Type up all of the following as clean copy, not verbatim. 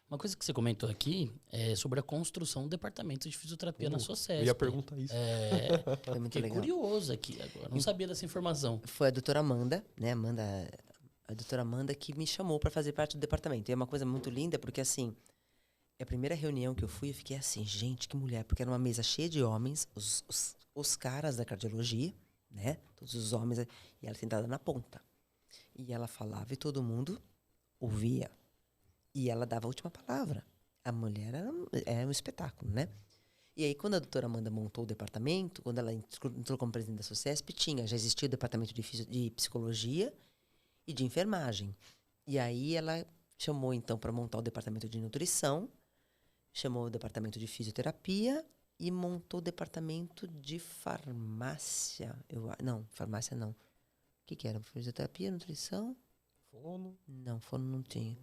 Uma coisa que você comentou aqui é sobre a construção do departamento de fisioterapia na SOCESP. Eu ia perguntar isso. Foi muito Fiquei legal. curioso aqui agora. Não sabia dessa informação. Foi a doutora Amanda, né? A doutora Amanda que me chamou para fazer parte do departamento. E é uma coisa muito linda, porque assim, a primeira reunião que eu fui, eu fiquei assim, gente, que mulher, porque era uma mesa cheia de homens, os caras da cardiologia, né? Todos os homens, e ela sentada na ponta. E ela falava e todo mundo ouvia. E ela dava a última palavra. A mulher era um espetáculo, né? E aí, quando a doutora Amanda montou o departamento, quando ela entrou como presidente da SOCESP, já existia o departamento de psicologia e de enfermagem. E aí, ela chamou, então, para montar o departamento de nutrição, chamou o departamento de fisioterapia e montou o departamento de farmácia. Não, farmácia não. O que era? Fisioterapia, nutrição? Fono? Não, fono não tinha.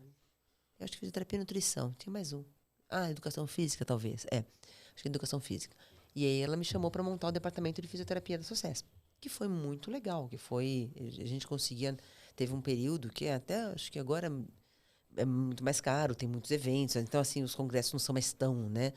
Eu acho que fisioterapia e nutrição. Tinha mais um. Ah, educação física, talvez. Acho que educação física. E aí ela me chamou para montar o departamento de fisioterapia da SOCESP. Que foi muito legal. A gente conseguia... Teve um período que até, acho que agora é muito mais caro, tem muitos eventos. Então, assim, os congressos não são mais tão, né?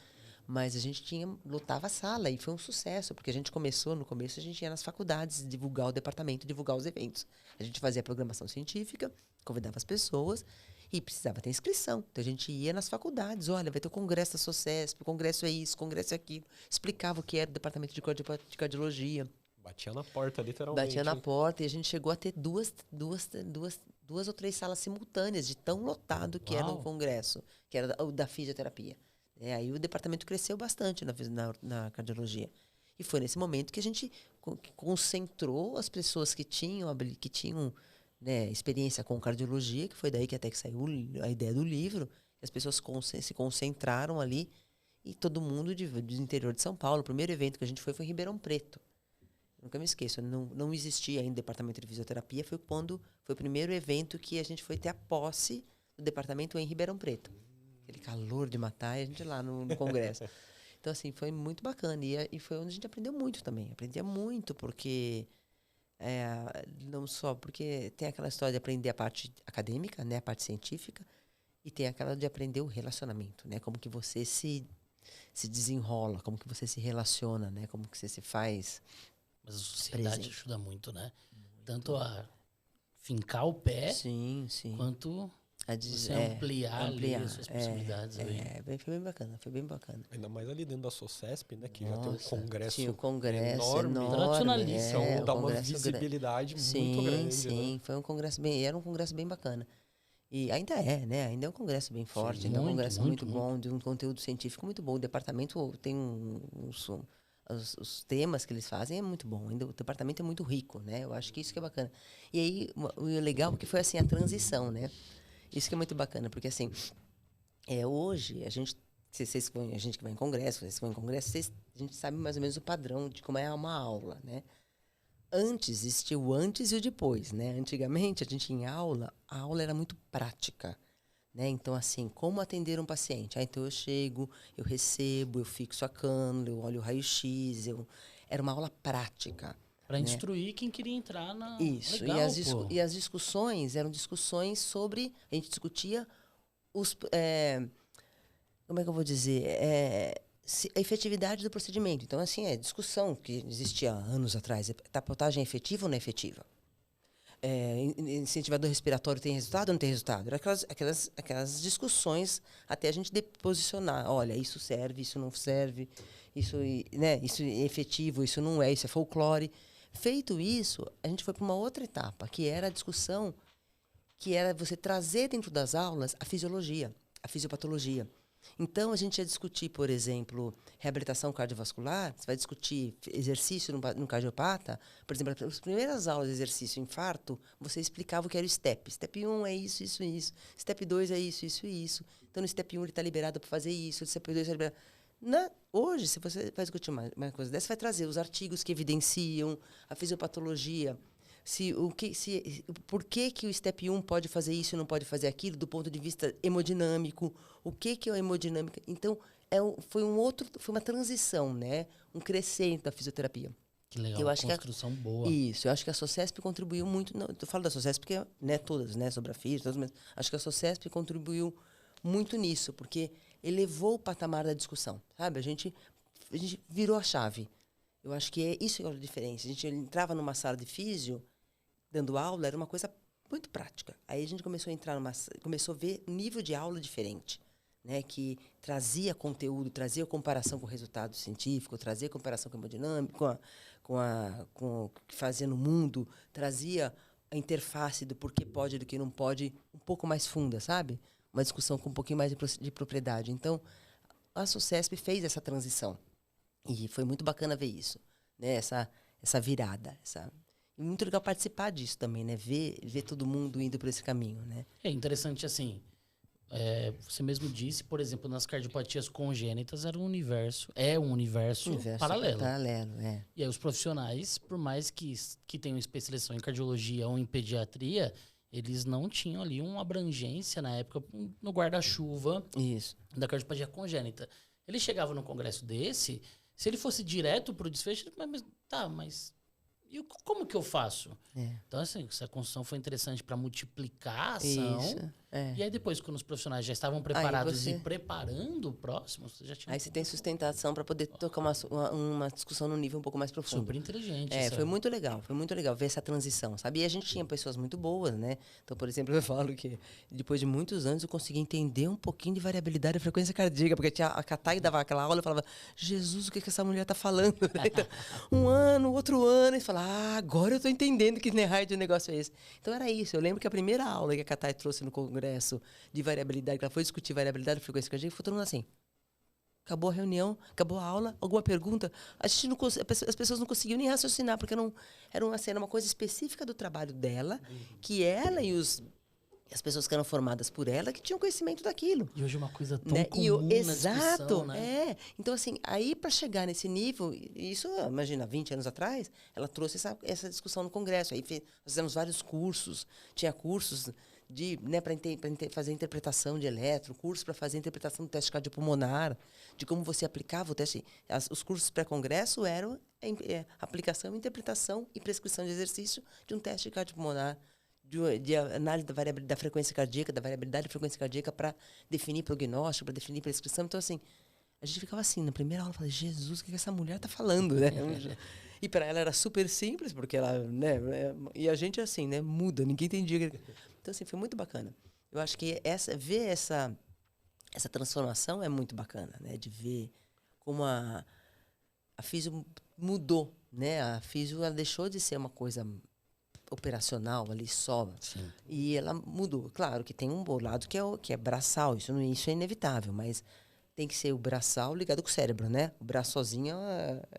Mas a gente lotava a sala e foi um sucesso. Porque no começo a gente ia nas faculdades divulgar o departamento, divulgar os eventos. A gente fazia programação científica, convidava as pessoas... E precisava ter inscrição. Então, a gente ia nas faculdades. Olha, vai ter o congresso da SOCESP, o congresso é isso, o congresso é aquilo. Explicava o que era o departamento de cardiologia. Batia na porta, literalmente. Batia na porta e a gente chegou a ter duas ou três salas simultâneas de tão lotado que era o congresso, que era o da fisioterapia. Aí o departamento cresceu bastante na cardiologia. E foi nesse momento que a gente concentrou as pessoas que tinham né, experiência com cardiologia, que foi daí que até que saiu a ideia do livro. As pessoas se concentraram ali e todo mundo do interior de São Paulo. O primeiro evento que a gente foi em Ribeirão Preto. Nunca me esqueço, não existia ainda departamento de fisioterapia. Foi o primeiro evento que a gente foi ter a posse do departamento em Ribeirão Preto. Aquele calor de matar, e a gente lá no congresso. Então, assim, foi muito bacana. E foi onde a gente aprendeu muito também. Aprendia muito, porque... não só porque tem aquela história de aprender a parte acadêmica, né, a parte científica, e tem aquela de aprender o relacionamento, né, como que você se desenrola, como que você se relaciona, né, como que você se faz. Mas a sociedade ajuda muito, né? Tanto a fincar o pé, sim, quanto você ampliar ali as suas possibilidades. Foi bem bacana, foi bem bacana. Ainda mais ali dentro da SOCESP, né? Que Nossa, já tem um congresso, tinha um congresso enorme, tradicionalíssimo. Então dá uma visibilidade muito grande. Sim, né? Foi um congresso era um congresso bem bacana. E ainda é, né? Ainda é um congresso bem forte, ainda é um congresso muito bom, de um conteúdo científico muito bom. O departamento tem os temas que eles fazem é muito bom. Ainda o departamento é muito rico, né? Eu acho que isso que é bacana. E aí, o legal que foi assim a transição, né? Isso que é muito bacana, porque assim, hoje a gente que vai em congresso, vocês que vão em congresso, a gente sabe mais ou menos o padrão de como é uma aula, né? Antes existia o antes e o depois, né? Antigamente, a gente em aula, a aula era muito prática, né? Então, assim, como atender um paciente? Então eu chego, eu recebo, eu fixo a cânula, eu olho o raio-x, era uma aula prática. Para instruir quem queria entrar na... Isso, Legal, e as discussões eram discussões sobre... A gente discutia como é que eu vou dizer? A efetividade do procedimento. Então, assim, discussão que existia anos atrás. A pilotagem é efetiva ou não é efetiva? Incentivador respiratório tem resultado ou não tem resultado? Era aquelas discussões até a gente posicionar. Olha, isso serve, isso não serve, isso é efetivo, isso não é, isso é folclore. Feito isso, a gente foi para uma outra etapa, que era a discussão, que era você trazer dentro das aulas a fisiologia, a fisiopatologia. Então, a gente ia discutir, por exemplo, reabilitação cardiovascular, você vai discutir exercício no cardiopata. Por exemplo, as primeiras aulas de exercício infarto, você explicava o que era o STEP. STEP 1 é isso, isso e isso. STEP 2 é isso, isso e isso. Então, no STEP 1 ele está liberado para fazer isso, no STEP 2 está liberado... Hoje, se você vai discutir uma coisa dessa, vai trazer os artigos que evidenciam a fisiopatologia, por que o STEP 1 pode fazer isso e não pode fazer aquilo, do ponto de vista hemodinâmico, o que é a hemodinâmica. Então, foi uma transição, né? Um crescente da fisioterapia. Que legal, uma construção boa. Isso, eu acho que a SOCESP contribuiu muito. Eu falo da SOCESP porque, né, todas, né, sobre a FIS, mas acho que a SOCESP contribuiu muito nisso, porque elevou o patamar da discussão, sabe? A gente virou a chave. Eu acho que é isso que é a diferença. A gente entrava numa sala de físio, dando aula, era uma coisa muito prática. Aí a gente começou a ver um nível de aula diferente, né? Que trazia conteúdo, trazia comparação com o resultado científico, trazia comparação com a hemodinâmica, com o que fazia no mundo, trazia a interface do porquê pode e do que não pode um pouco mais funda, sabe? Uma discussão com um pouquinho mais de propriedade. Então, a SOCESP fez essa transição. E foi muito bacana ver isso, né? Essa virada. E muito legal participar disso também, né? Ver todo mundo indo por esse caminho, né? É interessante, assim, você mesmo disse, por exemplo, nas cardiopatias congênitas é um universo paralelo. E aí os profissionais, por mais que tenham especialização em cardiologia ou em pediatria, eles não tinham ali uma abrangência na época no guarda-chuva da cardiopatia congênita. Ele chegava num congresso desse, se ele fosse direto para o desfecho, mas e como que eu faço? Então, assim, essa construção foi interessante para multiplicar a ação. E aí, depois, quando os profissionais já estavam preparados e preparando o próximo, você já tinha... Aí você tem sustentação para poder tocar uma discussão num nível um pouco mais profundo. Super inteligente. Foi muito legal ver essa transição, sabe? E a gente tinha pessoas muito boas, né? Então, por exemplo, eu falo que depois de muitos anos eu consegui entender um pouquinho de variabilidade da frequência cardíaca, porque a Catai dava aquela aula e falava, Jesus, o que essa mulher tá falando? Então, um ano, outro ano, e falava, agora eu tô entendendo que raio de negócio é esse. Então era isso. Eu lembro que a primeira aula que a Catai trouxe no congresso de variabilidade, que ela foi discutir variabilidade da frequência cardíaca, foi todo mundo assim. Acabou a reunião, acabou a aula, alguma pergunta? As pessoas não conseguiam nem raciocinar, porque era uma coisa específica do trabalho dela, que ela e as pessoas que eram formadas por ela que tinham conhecimento daquilo. E hoje é uma coisa tão comum na discussão, né? Então, assim, aí para chegar nesse nível, isso, imagina, 20 anos atrás, ela trouxe essa discussão no congresso. Aí nós fizemos vários cursos, tinha cursos para fazer interpretação de eletro, cursos para fazer interpretação do teste cardiopulmonar, de como você aplicava o teste. Os cursos pré-congresso eram aplicação, interpretação e prescrição de exercício de um teste cardiopulmonar, de análise da frequência cardíaca, da variabilidade da frequência cardíaca para definir prognóstico, para definir prescrição. Então, assim, a gente ficava assim, na primeira aula, eu falei, Jesus, o que essa mulher está falando, né? E para ela era super simples, porque ela, né? E a gente, assim, né? Muda, ninguém entendia. Então, assim, foi muito bacana. Eu acho que ver essa transformação é muito bacana, né? De ver como a físio mudou, né? A físio, ela deixou de ser uma coisa operacional ali só. Sim. E ela mudou. Claro que tem um lado que é braçal, isso é inevitável, mas tem que ser o braçal ligado com o cérebro, né? O braço sozinho,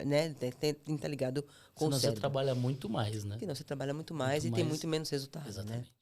né? Tem que estar ligado com o cérebro. Senão você trabalha muito mais, né? Senão você trabalha muito mais e tem muito menos resultado, Exatamente. né?